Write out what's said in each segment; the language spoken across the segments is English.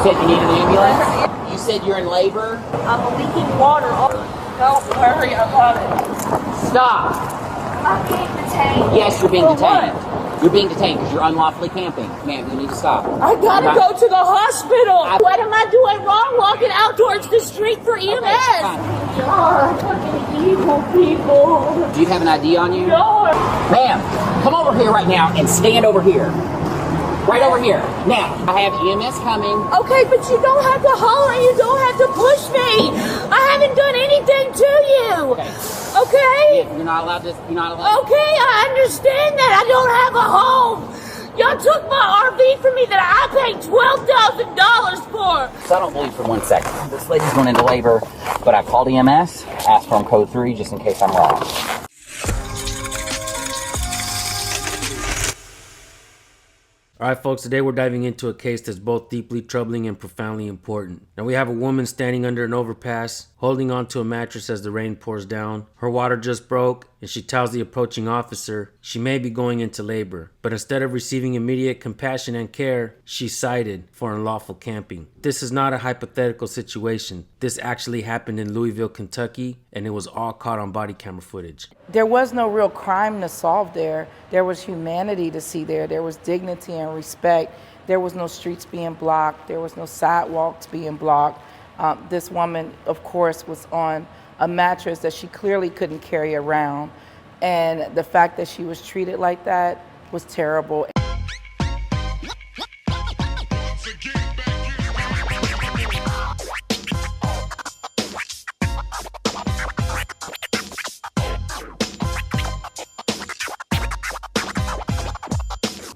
said you need an ambulance? You said you're in labor? I'm leaking water. Don't worry about it. Stop! I'm being detained. Yes, you're being For detained. what? You're being detained because you're unlawfully camping. Ma'am, you need to stop. I gotta go to the hospital. What am I doing wrong walking out towards the street for EMS? Okay, fine. God, fucking evil people. Do you have an ID on you? No. Ma'am, come over here right now and stand over here. Right over here. Now, I have EMS coming. Okay, but you don't have to holler. You don't have to push me. I haven't done anything to you. Okay? Yeah, you're not allowed to. You're not allowed. Okay, I understand that. I don't have a home. Y'all took my RV from me that I paid $12,000 for. So I don't believe for 1 second. This lady's going into labor, but I called EMS, asked for code 3 just in case I'm wrong. All right, folks, today we're diving into a case that's both deeply troubling and profoundly important. Now, we have a woman standing under an overpass, holding onto a mattress as the rain pours down. Her water just broke, and she tells the approaching officer she may be going into labor. But instead of receiving immediate compassion and care, she's cited for unlawful camping. This is not a hypothetical situation. This actually happened in Louisville, Kentucky, and it was all caught on body camera footage. There was no real crime to solve there. There was humanity to see there. There was dignity and respect. There was no streets being blocked. There was no sidewalks being blocked. This woman, of course, was on a mattress that she clearly couldn't carry around. And the fact that she was treated like that was terrible.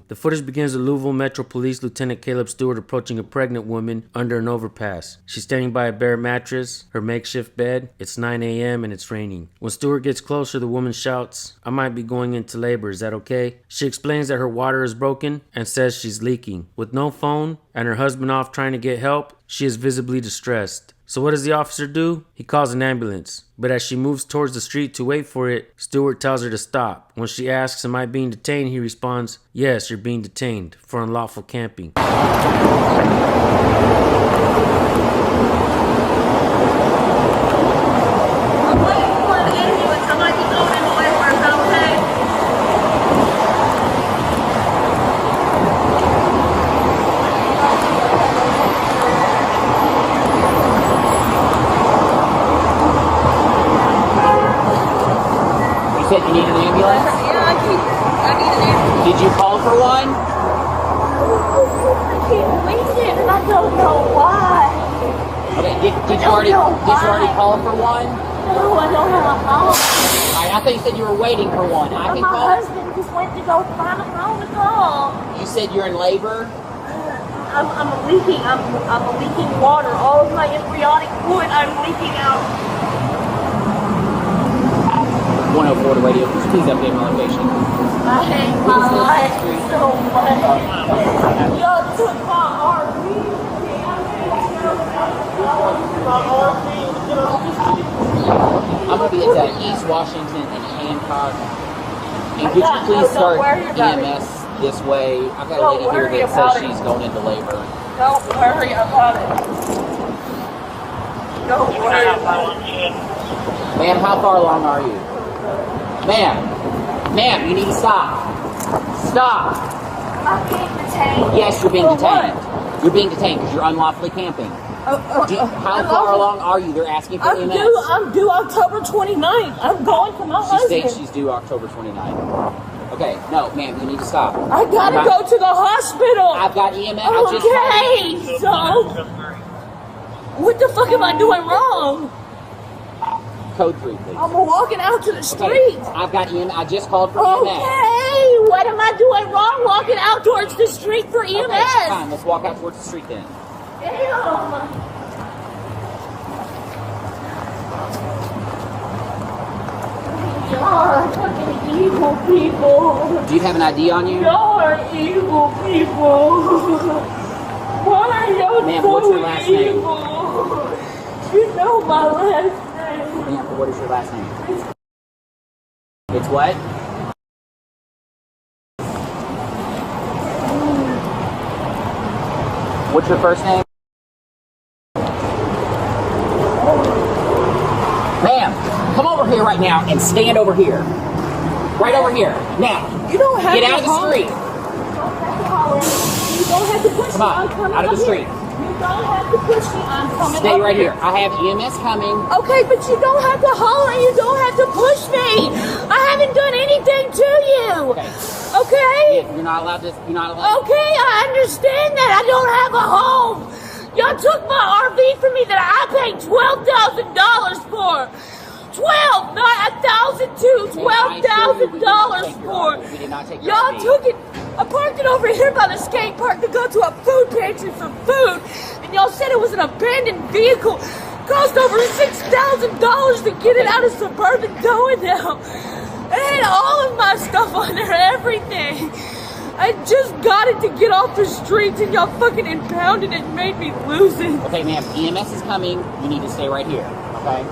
The footage begins with Louisville Metro Police Lieutenant Caleb Stewart approaching a pregnant woman under an overpass. She's standing by a bare mattress, her makeshift bed. It's 9 a.m. and it's raining. When Stewart gets closer, the woman shouts, "I might be going into labor, is that okay?" She explains that her water is broken and says she's leaking. With no phone and her husband off trying to get help, she is visibly distressed. So what does the officer do? He calls an ambulance. But as she moves towards the street to wait for it, Stewart tells her to stop. When she asks, "Am I being detained?" he responds, "Yes, you're being detained for unlawful camping." You said you need an ambulance? Yeah, I need an ambulance. Did you call for one? I can't believe it, and I don't know why. Okay, did you already call for one? No, I don't have a phone. Alright, I thought you said you were waiting for one. I can My call. husband just went to go find a phone to call. You said you're in labor? I'm leaking water. All of my embryonic fluid, I'm leaking out. 104 to radio. Please update my location. I hate my life so much. Y'all took my RV. I'm going to be at East Washington and Hancock. And could you please start EMS this way? I've got a lady here that says she's going into labor. Don't worry about it. Don't worry about it. Ma'am, how far along are you? Ma'am, you need to stop. Stop. I'm being detained. Yes, you're being For detained. what? You're being detained because you're unlawfully camping. How far along are you? They're asking for EMS. I'm due October 29th. I'm going for my She husband. states she's due October 29th. Okay, no, ma'am, you need to stop. I gotta go to the hospital. I've got EMS. I just Okay, so what the fuck am I doing wrong? code 3, please. I'm walking out to the Okay, street. I've got EMS. I just called for EMS. Okay, what am I doing wrong walking out towards the street for EMS? Okay, fine. Let's walk out towards the street then. Damn. Y'all fucking evil people. Do you have an ID on you? Y'all are evil people. Why are y'all Ma'am, so what's your last name? evil? You know my last name. Ma'am, what is your last name? It's what? What's your first name? now and stand over here. Right over here. Now. You don't have get to out of the street. You don't have to push Come on, out of the street. You don't have to push me. I'm coming. Stay right here. I have EMS coming. Okay, but you don't have to holler. You don't have to push me. I haven't done anything to you. Okay? You're not allowed to. You're not allowed. Okay, I understand that. I don't have a home. Y'all took my RV from me that I paid $12,000 for. 12, not $1,002, $12,000 for. We did not take Y'all took it. I parked it over here by the skate park to go to a food pantry for food, and y'all said it was an abandoned vehicle. Cost over $6,000 to get it out of suburban going now. It had all of my stuff on there, everything. I just got it to get off the streets, and y'all fucking impounded it and made me lose it. Okay, ma'am, EMS is coming. You need to stay right here, okay?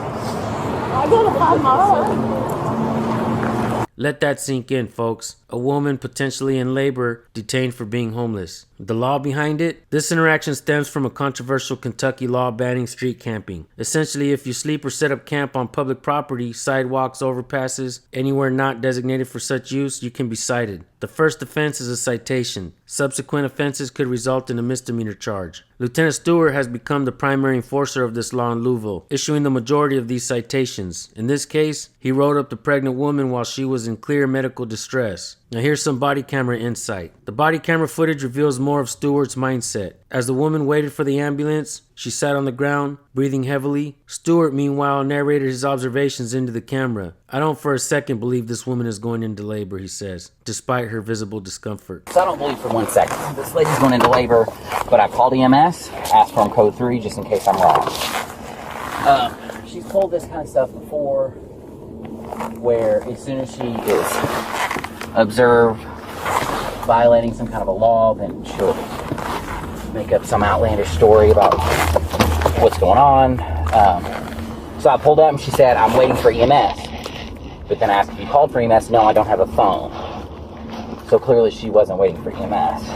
I gotta find my phone. Let that sink in, folks. A woman potentially in labor detained for being homeless. The law behind it? This interaction stems from a controversial Kentucky law banning street camping. Essentially, if you sleep or set up camp on public property, sidewalks, overpasses, anywhere not designated for such use, you can be cited. The first offense is a citation. Subsequent offenses could result in a misdemeanor charge. Lieutenant Stewart has become the primary enforcer of this law in Louisville, issuing the majority of these citations. In this case, he rode up the pregnant woman while she was in clear medical distress. Now here's some body camera insight. The body camera footage reveals more of Stewart's mindset. As the woman waited for the ambulance, she sat on the ground, breathing heavily. Stewart, meanwhile, narrated his observations into the camera. I don't for a second believe this woman is going into labor, he says, despite her visible discomfort. So I don't believe for 1 second. This lady's going into labor, but I called EMS, asked for code 3 just in case I'm wrong. She's told this kind of stuff before, where as soon as she is observed violating some kind of a law, then she'll make up some outlandish story about what's going on. So I pulled up and she said, I'm waiting for EMS. But then I asked if you called for EMS. No, I don't have a phone. So clearly she wasn't waiting for EMS.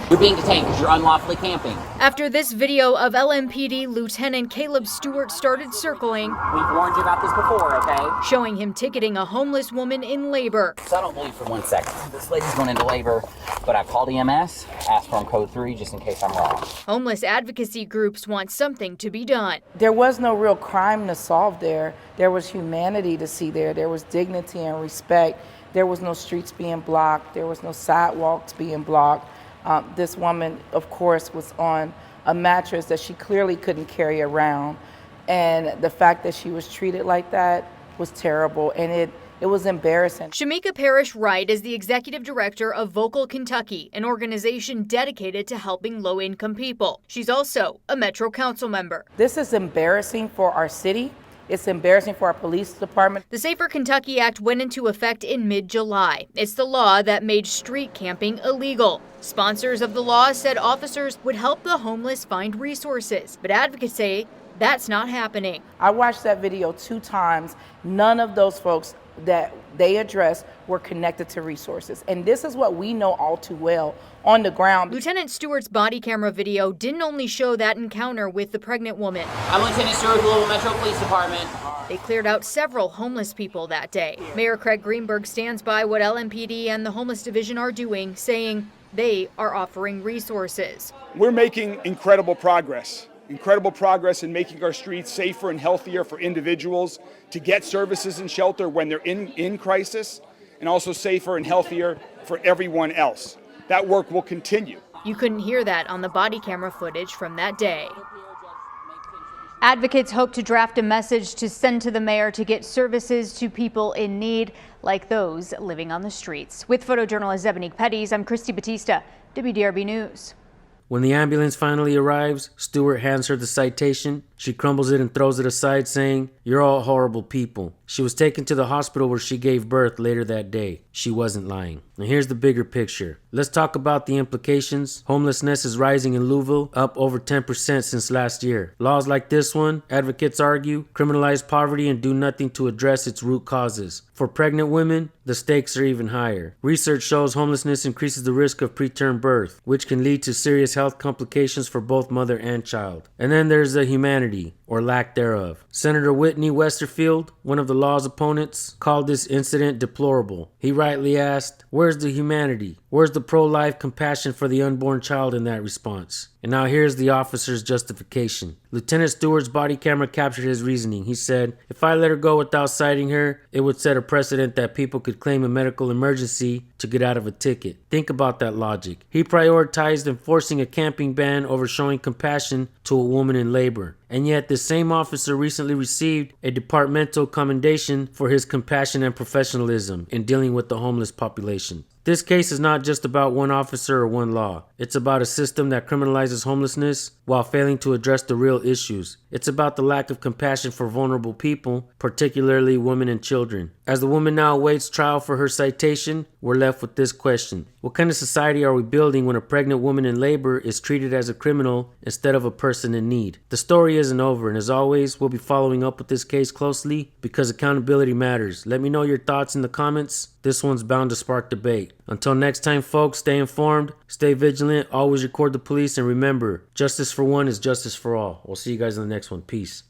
You're being detained because you're unlawfully camping. After this video of LMPD Lieutenant Caleb Stewart started circling, We've warned you about this before, okay? showing him ticketing a homeless woman in labor. So I don't believe for 1 second. This lady's going into labor, but I called EMS, asked for code 3 just in case I'm wrong. Homeless advocacy groups want something to be done. There was no real crime to solve there. There was humanity to see there. There was dignity and respect. There was no streets being blocked. There was no sidewalks being blocked. This woman, of course, was on a mattress that she clearly couldn't carry around. And the fact that she was treated like that was terrible, and it was embarrassing. Shamika Parrish Wright is the executive director of Vocal Kentucky, an organization dedicated to helping low-income people. She's also a Metro Council member. This is embarrassing for our city. It's embarrassing for our police department. The Safer Kentucky Act went into effect in mid-July. It's the law that made street camping illegal. Sponsors of the law said officers would help the homeless find resources, but advocates say that's not happening. I watched that video 2 times. None of those folks that they addressed were connected to resources. And this is what we know all too well on the ground. Lieutenant Stewart's body camera video didn't only show that encounter with the pregnant woman. I'm Lieutenant Stewart of the Louisville Metro Police Department. They cleared out several homeless people that day. Mayor Craig Greenberg stands by what LMPD and the Homeless Division are doing, saying they are offering resources. We're making incredible progress in making our streets safer and healthier for individuals to get services and shelter when they're in crisis, and also safer and healthier for everyone else. That work will continue. You couldn't hear that on the body camera footage from that day. Advocates hope to draft a message to send to the mayor to get services to people in need, like those living on the streets. With photojournalist Zebanique Petties, I'm Christy Batista, WDRB News. When the ambulance finally arrives, Stewart hands her the citation. She crumbles it and throws it aside, saying, "You're all horrible people." She was taken to the hospital where she gave birth later that day. She wasn't lying. Now here's the bigger picture. Let's talk about the implications. Homelessness is rising in Louisville, up over 10% since last year. Laws like this one, advocates argue, criminalize poverty and do nothing to address its root causes. For pregnant women, the stakes are even higher. Research shows homelessness increases the risk of preterm birth, which can lead to serious health complications for both mother and child. And then there's the humanity, or lack thereof. Senator Whitney Westerfield, one of the law's opponents, called this incident deplorable. He rightly asked, "Where's the humanity? Where's the pro-life compassion for the unborn child in that response?" And now here's the officer's justification. Lieutenant Stewart's body camera captured his reasoning. He said, "If I let her go without citing her, it would set a precedent that people could claim a medical emergency to get out of a ticket." Think about that logic. He prioritized enforcing a camping ban over showing compassion to a woman in labor. And yet this same officer recently received a departmental commendation for his compassion and professionalism in dealing with the homeless population. This case is not just about one officer or one law. It's about a system that criminalizes homelessness while failing to address the real issues. It's about the lack of compassion for vulnerable people, particularly women and children. As the woman now awaits trial for her citation, we're left with this question. What kind of society are we building when a pregnant woman in labor is treated as a criminal instead of a person in need? The story isn't over, and as always, we'll be following up with this case closely because accountability matters. Let me know your thoughts in the comments. This one's bound to spark debate. Until next time, folks, stay informed, stay vigilant, always record the police, and remember, justice for one is justice for all. We'll see you guys in the next one. Peace.